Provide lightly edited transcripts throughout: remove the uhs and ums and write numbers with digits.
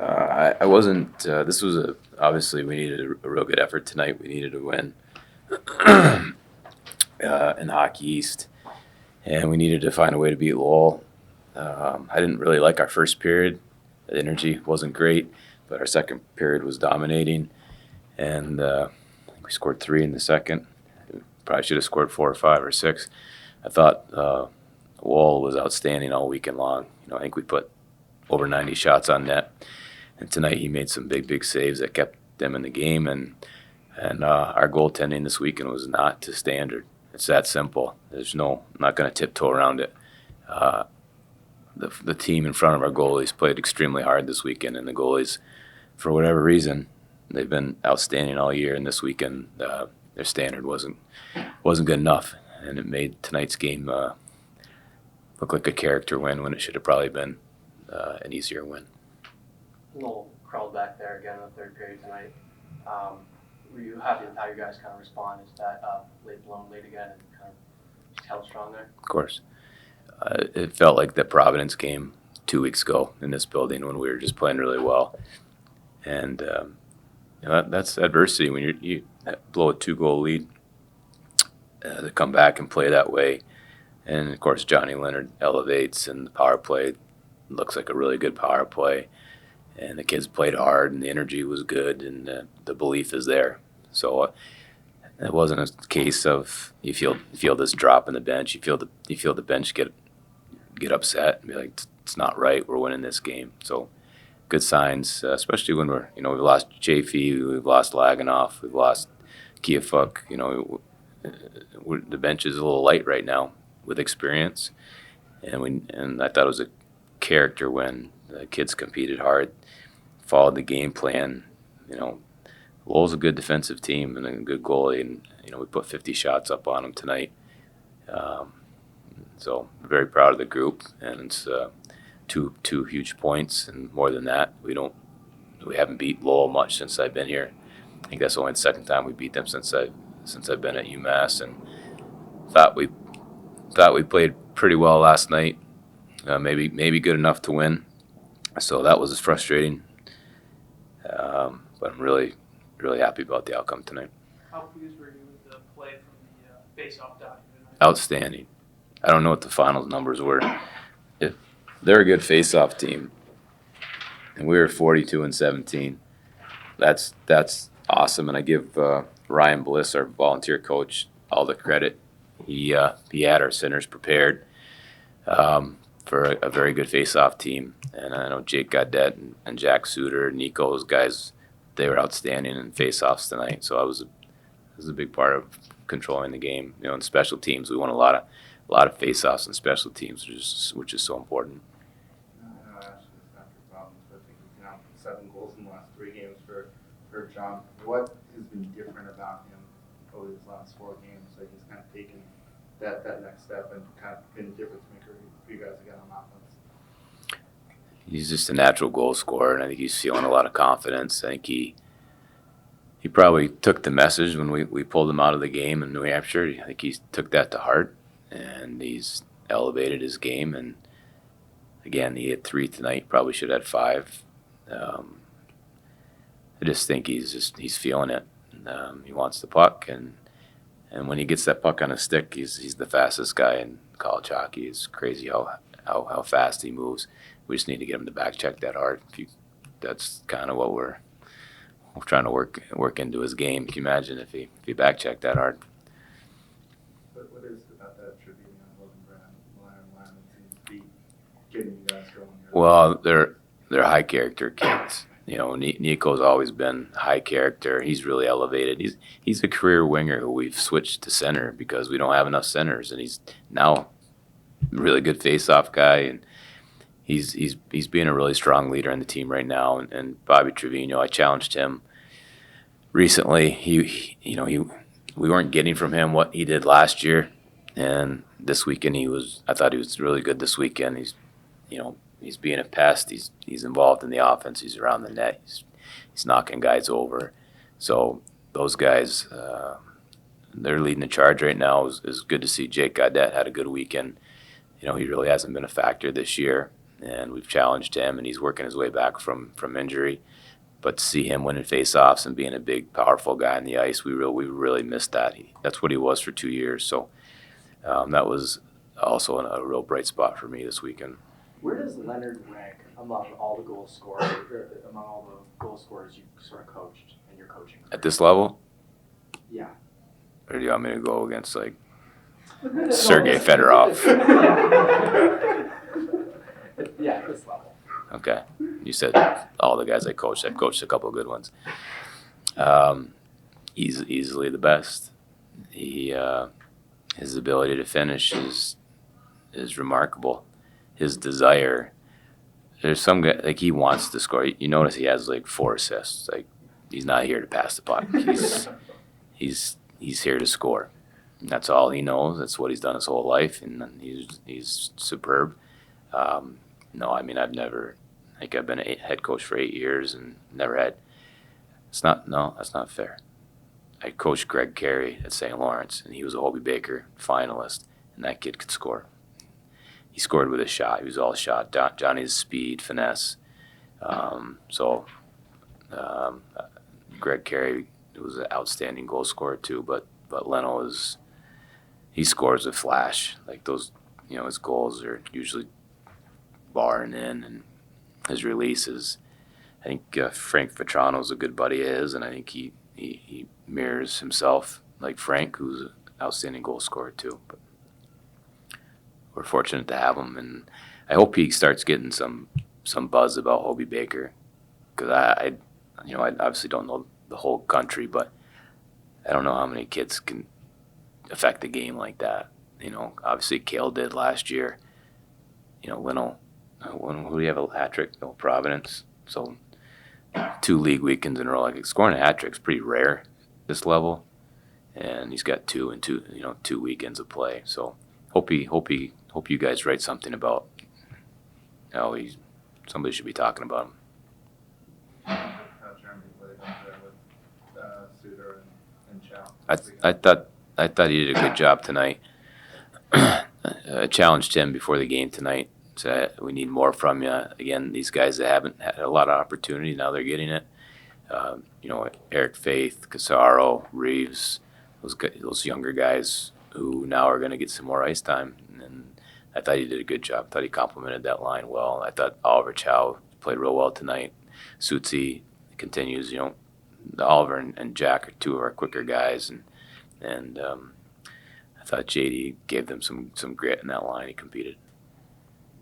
I wasn't. This was obviously we needed a real good effort tonight. We needed to win in Hockey East, and we needed to find a way to beat Lowell. I didn't really like our first period. The energy wasn't great, but our second period was dominating, and I think we scored 3 in the second. Probably should have scored 4 or 5 or 6. I thought Lowell was outstanding all weekend long. I think we put over 90 shots on net. And tonight he made some big saves that kept them in the game, and our goaltending this weekend was not to standard. It's that simple. I'm not going to tiptoe around it. The team in front of our goalies played extremely hard this weekend, and the goalies, for whatever reason, they've been outstanding all year, and this weekend their standard wasn't good enough, and it made tonight's game look like a character win when it should have probably been an easier win. Lowell crawled back there again in the third period tonight. Were you happy with how you guys kind of responded to that blown lead again and kind of just held strong there? Of course. It felt like the Providence game 2 weeks ago in this building when we were just playing really well. And that's adversity when you blow a 2-goal lead to come back and play that way. And, of course, Johnny Leonard elevates, and the power play looks like a really good power play. And the kids played hard, and the energy was good, and the belief is there. So it wasn't a case of you feel this drop in the bench. You feel the bench get upset and be like, it's not right. We're winning this game. So good signs, especially when we've lost Chafee, we've lost Laganoff, we've lost Kiafuk. The bench is a little light right now with experience, and I thought it was a character when the kids competed hard, followed the game plan. Lowell's a good defensive team and a good goalie, and we put 50 shots up on them tonight. So I'm very proud of the group, and it's two huge points, and more than that, we haven't beat Lowell much since I've been here. I think that's only the second time we beat them since I've been at UMass, and thought we played pretty well last night. Maybe good enough to win. So that was frustrating. But I'm really happy about the outcome tonight. How pleased were you with the play from the face-off document? Outstanding. I don't know what the final numbers were. If they're a good face-off team, and we were 42-17, that's awesome. And I give Ryan Bliss, our volunteer coach, all the credit. He had our centers prepared for a very good face-off team. And I know Jake Gaudette and Jack Suter, Nico, those guys, they were outstanding in face-offs tonight. So I was a big part of controlling the game. In special teams, we won a lot of face-offs in special teams, which is so important. I know I asked you this after problems, but I think he's now 7 goals in the last 3 games for John. What has been different about him over these last 4 games that he's kind of taken that next step and kind of been a difference maker for you guys again on offense? He's just a natural goal scorer, and I think he's feeling a lot of confidence. I think he probably took the message when we pulled him out of the game in New Hampshire. I think he took that to heart, and he's elevated his game. And again, he had 3 tonight. Probably should have had 5. I just think he's feeling it. He wants the puck, and when he gets that puck on his stick, he's the fastest guy in college hockey. It's crazy how fast he moves. We just need to get him to back check that hard. That's kind of what we're trying to work into his game. Can you imagine if he back checked that hard? What is it about that Tribune and Logan Brand line that seems to be getting you guys going here? Well, they're high character kids. Nico's always been high character. He's really elevated. He's a career winger who we've switched to center because we don't have enough centers, and he's now a really good face-off guy, and he's being a really strong leader in the team right now. And Bobby Trevino, I challenged him recently. We weren't getting from him what he did last year, and this weekend I thought he was really good this weekend. He's being a pest. He's involved in the offense. He's around the net. He's knocking guys over. So those guys, they're leading the charge right now. It's good to see Jake Gaudette had a good weekend. He really hasn't been a factor this year. and we've challenged him, and he's working his way back from injury. But to see him winning face-offs and being a big, powerful guy on the ice, we really missed that. That's what he was for 2 years. So that was also a real bright spot for me this weekend. Where does Leonard rank among all the goal scorers, or among all the goal scorers you sort of coached in your coaching career? At this level? Yeah. Or do you want me to go against, like, Sergei Fedorov? Yeah, at this level. Okay. You said all the guys I coached. I've coached a couple of good ones. He's easily the best. His ability to finish is remarkable. His desire. There's some guy, like, he wants to score. You notice he has like 4 assists. Like, he's not here to pass the puck. He's here to score. And that's all he knows. That's what he's done his whole life, and he's superb. No, I mean, I've been a head coach for 8 years and never had. That's not fair. I coached Greg Carey at St. Lawrence, and he was a Hobey Baker finalist, and that kid could score. He scored with a shot. He was all shot. Johnny's speed, finesse. Greg Carey was an outstanding goal scorer too, but Leno he scores with flash. Like, those, his goals are usually bar and in, and his releases. I think Frank Vetrano's a good buddy of his, and I think he mirrors himself like Frank, who's an outstanding goal scorer too. But we're fortunate to have him, and I hope he starts getting some buzz about Hobey Baker, because I obviously don't know the whole country, but I don't know how many kids can affect the game like that. Obviously Kale did last year. Leno, who do you have a hat trick? No, Providence. So 2 league weekends in a row. Like, scoring a hat trick's pretty rare this level, and he's got 2 in 2 weekends of play. So hope you guys write something about somebody should be talking about him. Jeremy played there with Suter and Chow. I thought he did a good job tonight. I challenged him before the game tonight. Said, we need more from you. Again, these guys that haven't had a lot of opportunity, now they're getting it. Eric Faith, Casaro, Reeves, those younger guys who now are going to get some more ice time. And I thought he did a good job. I thought he complimented that line well. I thought Oliver Chow played real well tonight. Sutsy continues. Oliver and Jack are 2 of our quicker guys, and I thought JD gave them some grit in that line. He competed.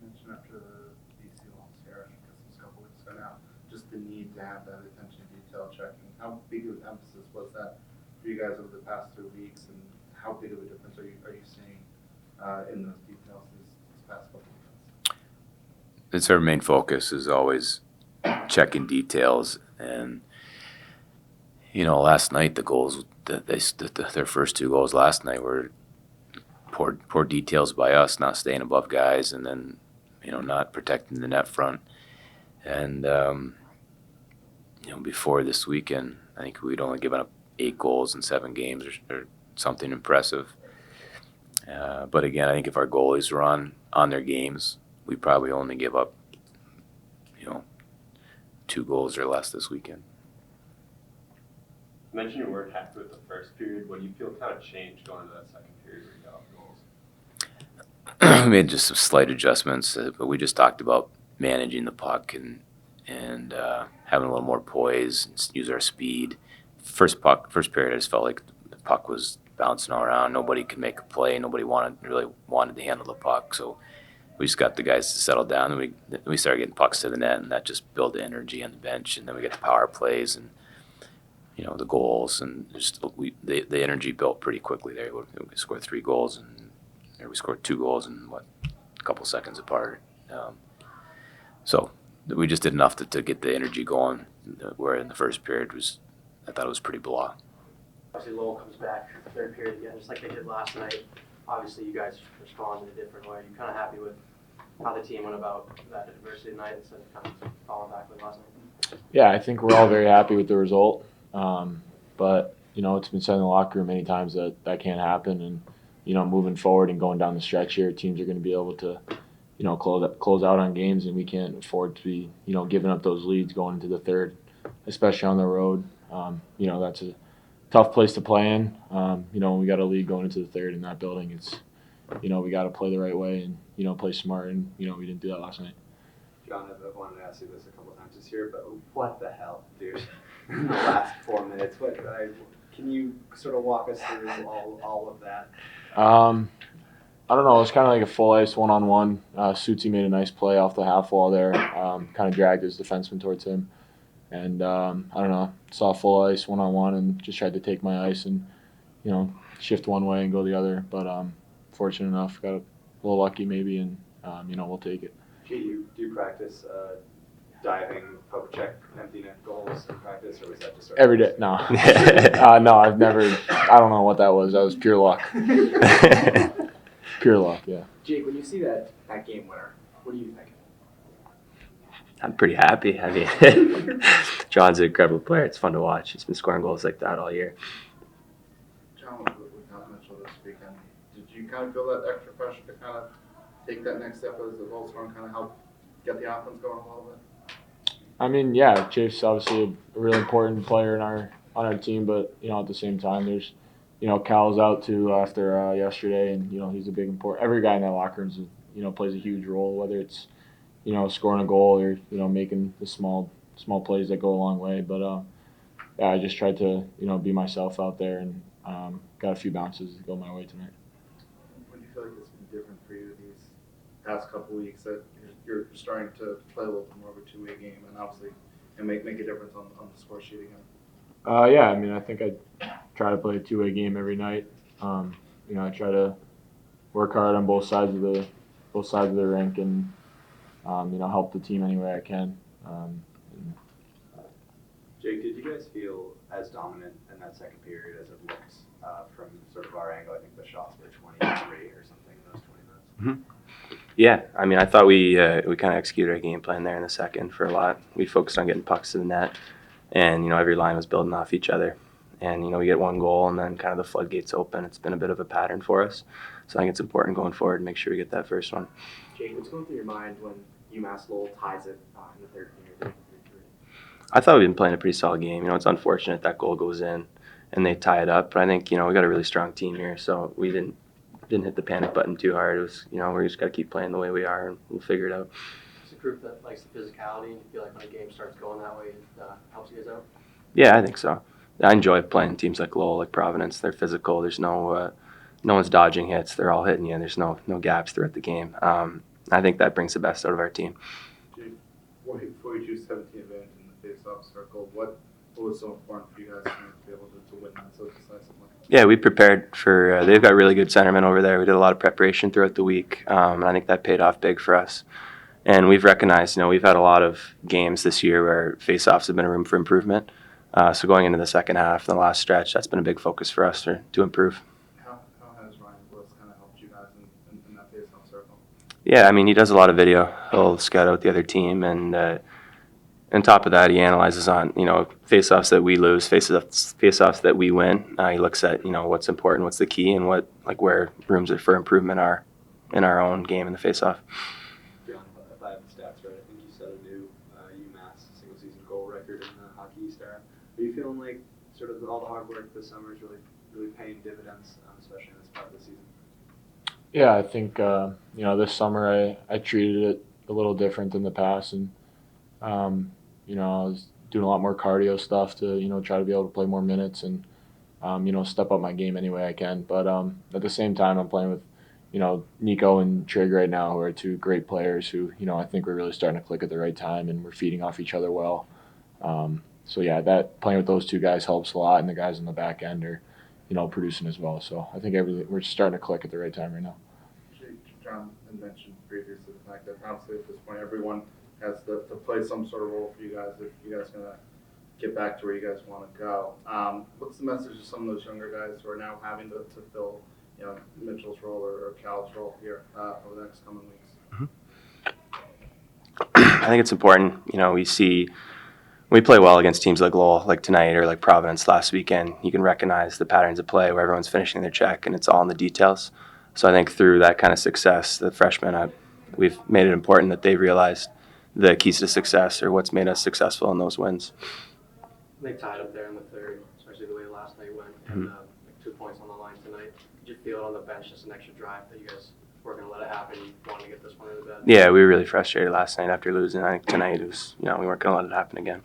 You mentioned after the BC loss here, I think this was a couple weeks ago now, just the need to have that attention to detail checking. How big of an emphasis was that for you guys over the past 2 weeks, and how big of a difference are you seeing in those details this past couple of weeks? It's our main focus, is always checking details. And last night the goals, their first 2 goals last night were poor details by us, not staying above guys, and then not protecting the net front. And before this weekend, I think we'd only given up 8 goals in 7 games, or something impressive. But again, I think if our goalies were on their games, we probably only give up 2 goals or less this weekend. You mentioned you weren't happy with the first period. What do you feel kind of changed going into that second period where you got goals? We made just some slight adjustments, but we just talked about managing the puck and having a little more poise and use our speed. First period, I just felt like the puck was bouncing all around. Nobody could make a play. Nobody really wanted to handle the puck. So we just got the guys to settle down, and we started getting pucks to the net, and that just built the energy on the bench. And then we get the power plays and the goals, and just the energy built pretty quickly there. We scored 3 goals, and we scored 2 goals in a couple seconds apart. So we just did enough to get the energy going. Where in the first period I thought it was pretty blah. Obviously, Lowell comes back third period again, just like they did last night. Obviously, you guys responded in a different way. Are you kind of happy with how the team went about that adversity tonight instead of kind of falling back with last night? Yeah, I think we're all very happy with the result. But it's been said in the locker room many times that can't happen. And moving forward and going down the stretch here, teams are going to be able to close out on games, and we can't afford to be, giving up those leads going into the third, especially on the road. That's a tough place to play in. When we got a lead going into the third in that building, it's, we got to play the right way and, play smart, and, we didn't do that last night. John, I've wanted to ask you this a couple times this year, but what the hell, dude? In the last 4 minutes, can you sort of walk us through all of that? I don't know. It was kind of like a full ice one-on-one. Sutsy made a nice play off the half wall there. Kind of dragged his defenseman towards him. And I don't know. Saw full ice one-on-one and just tried to take my ice and, shift one way and go the other. But fortunate enough, got a little lucky maybe, and, we'll take it. Do you practice diving, poke check, empty net goals in practice, or was that just every day? No. No, I've never. I don't know what that was. That was pure luck. Pure luck, yeah. Jake, when you see that game winner, what do you think? I'm pretty happy. I mean, John's an incredible player. It's fun to watch. He's been scoring goals like that all year. John, with not Mitchell this weekend, did you kind of feel that extra pressure to kind of take that next step as the goal scorer and kind of help get the offense going a little bit? I mean, yeah, Chafe's obviously a really important player on our team, but at the same time, there's Cal's out too after yesterday, and he's a big important. Every guy in that locker room plays a huge role, whether it's scoring a goal or making the small plays that go a long way. But yeah, I just tried to be myself out there, and got a few bounces to go my way tonight. What do you feel like it's been different for you these past couple weeks that you're starting to play a little bit more of a two-way game and obviously make a difference on the score sheet again? Yeah, I mean, I think I try to play a two-way game every night. I try to work hard on both sides of the rink, and help the team any way I can. Jake, did you guys feel as dominant in that second period as it looks from sort of our angle? I think the shots were 23 or something in those 20 minutes. Mm-hmm. Yeah, I mean, I thought we kind of executed our game plan there in the second for a lot. We focused on getting pucks to the net, and every line was building off each other. And we get one goal, and then kind of the floodgates open. It's been a bit of a pattern for us, so I think it's important going forward to make sure we get that first one. Jake, what's going through your mind when UMass Lowell ties it in the third period? I thought we've been playing a pretty solid game. It's unfortunate that goal goes in and they tie it up, but I think we got a really strong team here, so we didn't hit the panic button too hard. It was we just got to keep playing the way we are, and we'll figure it out. It's a group that likes the physicality, and you feel like when a game starts going that way, it helps you guys out. Yeah, I think so. I enjoy playing teams like Lowell, like Providence. They're physical. There's no one's dodging hits. They're all hitting you. There's no gaps throughout the game. I think that brings the best out of our team. 42-17 advantage in the face-off circle. What was so important for you guys to be able to win that so decisively? Yeah, we prepared for. They've got really good centermen over there. We did a lot of preparation throughout the week, and I think that paid off big for us. And we've recognized, we've had a lot of games this year where face-offs have been a room for improvement. So going into the second half, the last stretch, that's been a big focus for us to improve. How has Ryan Bliss kind of helped you guys in that face-off circle? Yeah, I mean, he does a lot of video. He'll scout out the other team, and on top of that, he analyzes on face-offs that we lose, face-offs that we win. He looks at what's important, what's the key, and where rooms for improvement are in our own game in the face-off. John, if I have the stats right, I think you set a new UMass single-season goal record in the Hockey East era. Are you feeling like sort of all the hard work this summer is really paying dividends, especially in this part of the season? Yeah, I think this summer I treated it a little different than the past, and I was doing a lot more cardio stuff to try to be able to play more minutes and step up my game any way I can. But at the same time, I'm playing with Nico and Trig right now, who are two great players who I think we're really starting to click at the right time, and we're feeding off each other well. So yeah, that playing with those two guys helps a lot, and the guys on the back end are producing as well. So I think we're starting to click at the right time right now. John had mentioned previously the fact that obviously at this point everyone has to play some sort of role for you guys if you guys going to get back to where you guys want to go. What's the message to some of those younger guys who are now having to fill Mitchell's role or Cal's role here over the next coming weeks? I think it's important. We see when we play well against teams like Lowell, like tonight, or like Providence last weekend, you can recognize the patterns of play where everyone's finishing their check and it's all in the details. So I think through that kind of success, the freshmen, we've made it important that they realized the keys to success or what's made us successful in those wins. They tied up there in the third, especially the way last night went, and like 2 points on the line tonight. Did you feel it on the bench, just an extra drive that you guys weren't going to let it happen? You wanted to get this one in the bed? Yeah, we were really frustrated last night after losing. I think tonight it was, we weren't going to let it happen again.